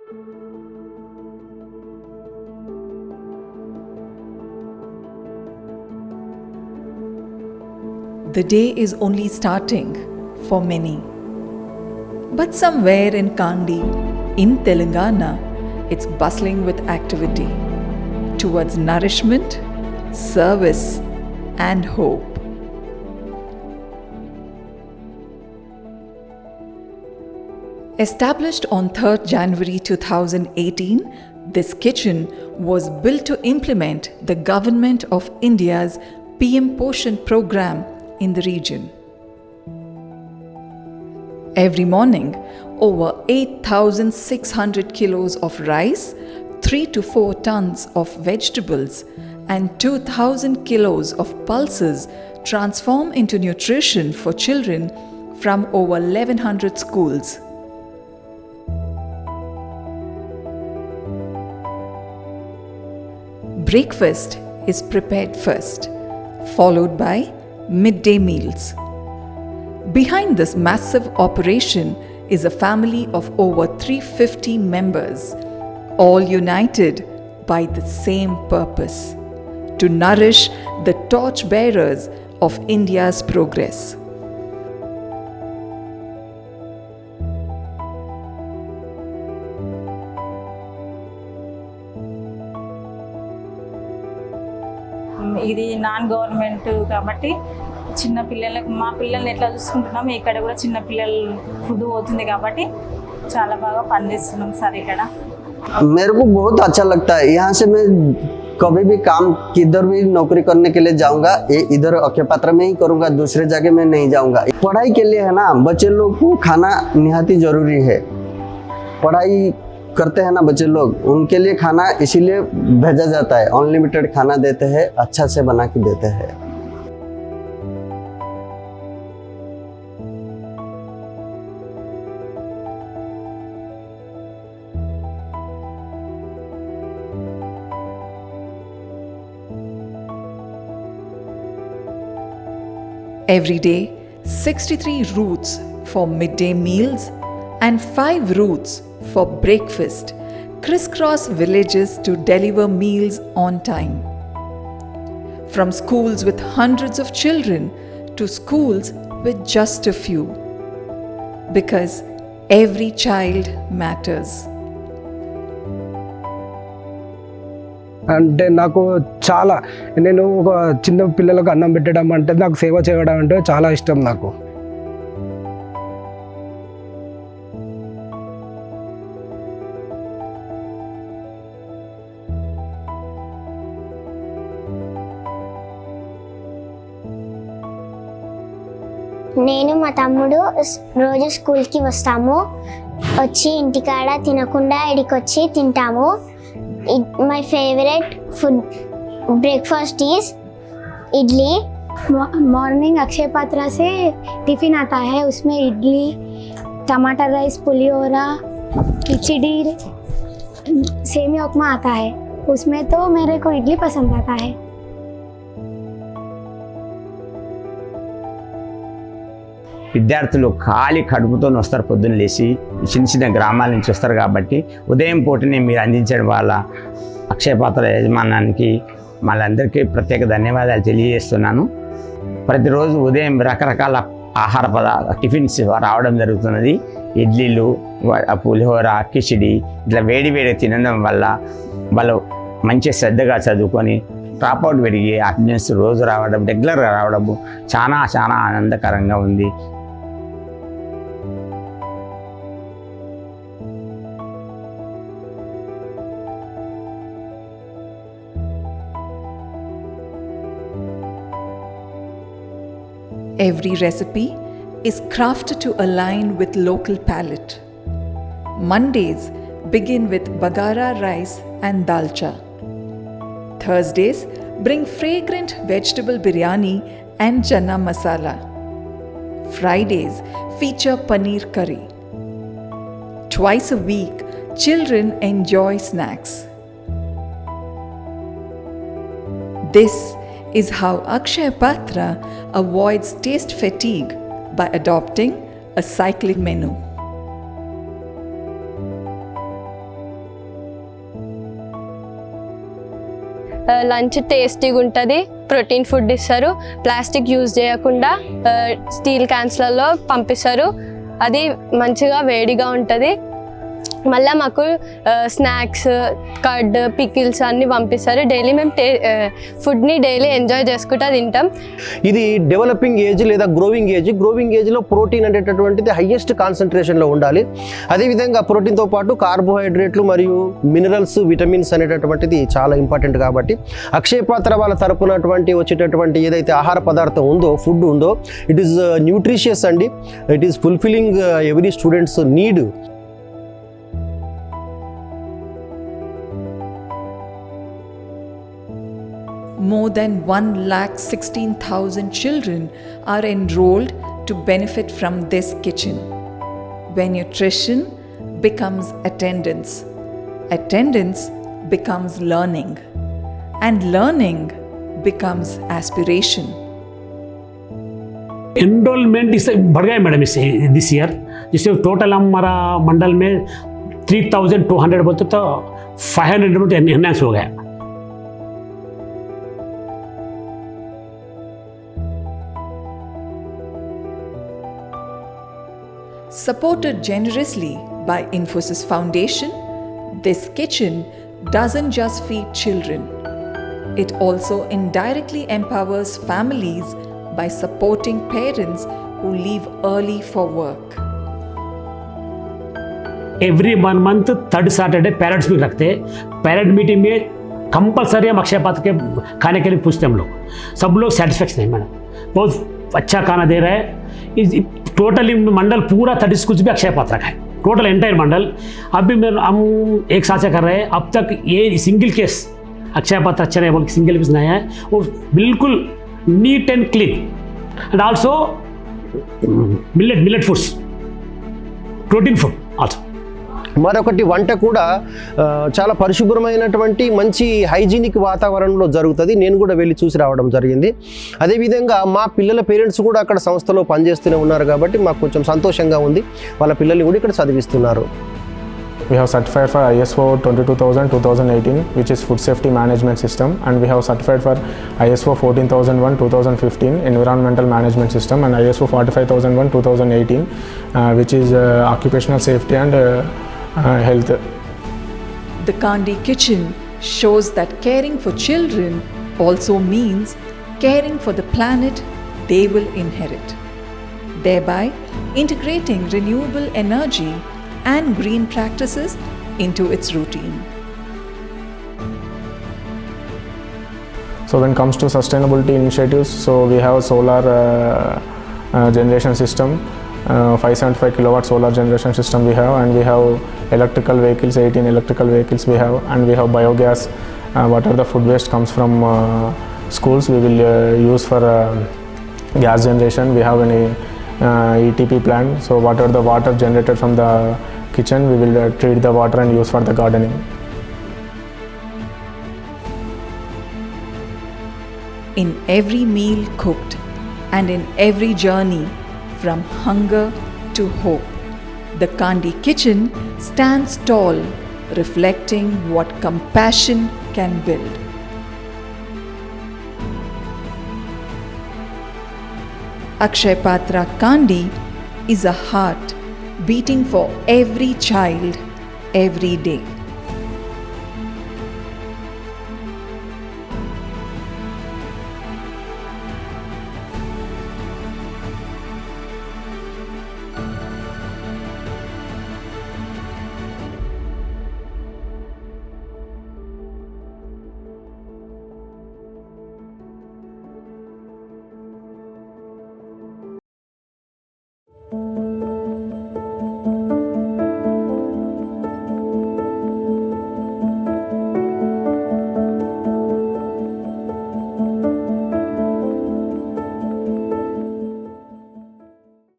The day is only starting for many. But somewhere in Kandi, in Telangana, it's bustling with activity towards nourishment, service, and hope. Established on 3rd January 2018, this kitchen was built to implement the Government of India's PM Poshan program in the region. Every morning, over 8,600 kilos of rice, 3 to 4 tons of vegetables, and 2,000 kilos of pulses transform into nutrition for children from over 1,100 schools. Breakfast is prepared first, followed by midday meals. Behind this massive operation is a family of over 350 members, all united by the same purpose: to nourish the torchbearers of India's progress. ఇది non government కాబట్టి చిన్న పిల్లలకు మా పిల్లల్ని ఎట్లా చూసుకుంటున్నాము ఇక్కడ కూడా చిన్న పిల్లలు ఫుడ్ పోతుంది కాబట్టి చాలా బాగా పనిచేస్తున్నాం సార్ ఇక్కడ. मेरे को बहुत अच्छा लगता है यहाँ से मैं कभी भी काम किधर भी नौकरी करने के लिए जाऊंगा ये इधर अक्षय पात्र में ही करूंगा, दूसरे जगह में नहीं जाऊंगा. पढ़ाई के लिए है ना, बच्चे लोग को खाना निहायत जरूरी है. पढ़ाई करते हैं ना बच्चे लोग, उनके लिए खाना इसीलिए भेजा जाता है. अनलिमिटेड खाना देते हैं, अच्छा से बना के देते हैं. Every day, 63 routes for midday meals and 5 routes for breakfast crisscross villages to deliver meals on time. From schools with hundreds of children to schools with just a few. Because every child matters. అంటే నాకు చాలా, నేను ఒక చిన్న పిల్లలకు అన్నం పెట్టడం అంటే, నాకు సేవ చేయడం అంటే చాలా ఇష్టం నాకు. నేను మా తమ్ముడు రోజు స్కూల్కి వస్తాము, వచ్చి ఇంటికాడ తినకుండా ఇడికి వచ్చి తింటాము. My favorite food breakfast is idli. Morning Akshay Patra से टिफ़िन आता है, उसमें इडली, टमाटर राइस, पुलियोरा, खिचड़ी, सेमिया उपमा आता है. उसमें तो मेरे को इडली पसंद आता है. విద్యార్థులు ఖాళీ కడుపుతో వస్తారు, పొద్దున్న లేచి చిన్న చిన్న గ్రామాల నుంచి వస్తారు కాబట్టి ఉదయం పూటనే మీరు అందించడం వల్ల అక్షయ పాత్ర యజమానానికి మళ్ళందరికీ ప్రత్యేక ధన్యవాదాలు తెలియజేస్తున్నాను. ప్రతిరోజు ఉదయం రకరకాల ఆహార టిఫిన్స్ రావడం జరుగుతున్నది. ఇడ్లీలు, పులిహోర, కిచిడి ఇట్లా వేడి వేడి తినడం వల్ల వాళ్ళు మంచి శ్రద్ధగా చదువుకొని డ్రాప్అవుట్ పెరిగి అటెండెన్స్ రోజు రావడం, రెగ్యులర్గా రావడము చాలా చాలా ఆనందకరంగా ఉంది. Every recipe is crafted to align with local palate. Mondays begin with bagara rice and dalcha. Thursdays bring fragrant vegetable biryani and chana masala. Fridays feature paneer curry. Twice a week, children enjoy snacks. This is how Akshaya Patra avoids taste fatigue by adopting a cyclic menu. Lunch టేస్టీగా ఉంటుంది, protein food ఇస్తారు, plastic use చేయకుండా steel క్యాన్స్లలో పంపిస్తారు, అది మంచిగా వేడిగా ఉంటుంది. మళ్ళీ మాకు స్నాక్స్, కర్డ్, పికిల్స్ అన్నీ పంపిస్తారు. డైలీ మేము ఫుడ్ని డైలీ ఎంజాయ్ చేసుకుంటూ తింటాం. ఇది డెవలపింగ్ ఏజ్ లేదా గ్రోవింగ్ ఏజ్లో ప్రోటీన్ అనేటటువంటిది హయ్యెస్ట్ కాన్సన్ట్రేషన్లో ఉండాలి. అదేవిధంగా ప్రోటీన్తో పాటు కార్బోహైడ్రేట్లు మరియు మినరల్స్, విటమిన్స్ అనేటటువంటిది చాలా ఇంపార్టెంట్. కాబట్టి అక్షయ పాత్ర వాళ్ళ తరపునటువంటి వచ్చేటటువంటి ఏదైతే ఆహార పదార్థం ఉందో, ఫుడ్ ఉందో, ఇట్ ఈస్ న్యూట్రిషియస్ అండి. It is fulfilling every students need. More than 1,16,000 children are enrolled to benefit from this kitchen. When nutrition becomes attendance, attendance becomes learning, and learning becomes aspiration. Enrolment इस बढ़ गया madam इससे this year, जिससे total हमारा मंडल में 3,200 बोलते तो 500 enhance हो गया. Supported generously by Infosys Foundation, this kitchen doesn't just feed children. It also indirectly empowers families by supporting parents who leave early for work. Every 1 month 3rd Saturday parents meet रखते हैं. Parent meeting में compulsory हम अक्षय पात्र के खाने के लिए पूछते हैं. हम लोग सब लोग सेटिस्फैक्शन है मैडम, बहुत अच्छा खाना दे रहा है. टोटली मंडल पूरा 30 स्कूल्स भी अक्षय पात्र का है, टोटल एंटायर मंडल. अभी हम एक साथ से कर रहे हैं. अब तक ये सिंगल केस अक्षय पात्र अच्छा नहीं बोल के सिंगल केस नहीं है. वो बिल्कुल neat and clean and also millet foods, protein food also. మరొకటి వంట కూడా చాలా పరిశుభ్రమైనటువంటి మంచి హైజీనిక్ వాతావరణంలో జరుగుతుంది. నేను కూడా వెళ్ళి చూసి రావడం జరిగింది. అదేవిధంగా మా పిల్లల పేరెంట్స్ కూడా అక్కడ సంస్థలో పనిచేస్తూనే ఉన్నారు కాబట్టి మాకు కొంచెం సంతోషంగా ఉంది. వాళ్ళ పిల్లల్ని కూడా ఇక్కడ చదివిస్తున్నారు. We have certified for ISO 22000-2018, which is Food Safety Management System, and we have certified for ISO 14001-2015, Environmental Management System, and ISO 45001-2018, which is Occupational Safety and Health. The Kandi Kitchen shows that caring for children also means caring for the planet they will inherit, thereby integrating renewable energy and green practices into its routine. So when it comes to sustainability initiatives, so we have solar generation system, 575 kilowatt solar generation system we have, and we have electrical vehicles, 18 electrical vehicles we have, and we have biogas. Whatever the food waste comes from schools, we will use for gas generation. We have an ETP plant, so whatever the water generated from the kitchen, we will treat the water and use for the gardening. In every meal cooked and in every journey from hunger to hope, the Kandi Kitchen stands tall, reflecting what compassion can build. Akshay Patra Kandi is a heart beating for every child, every day.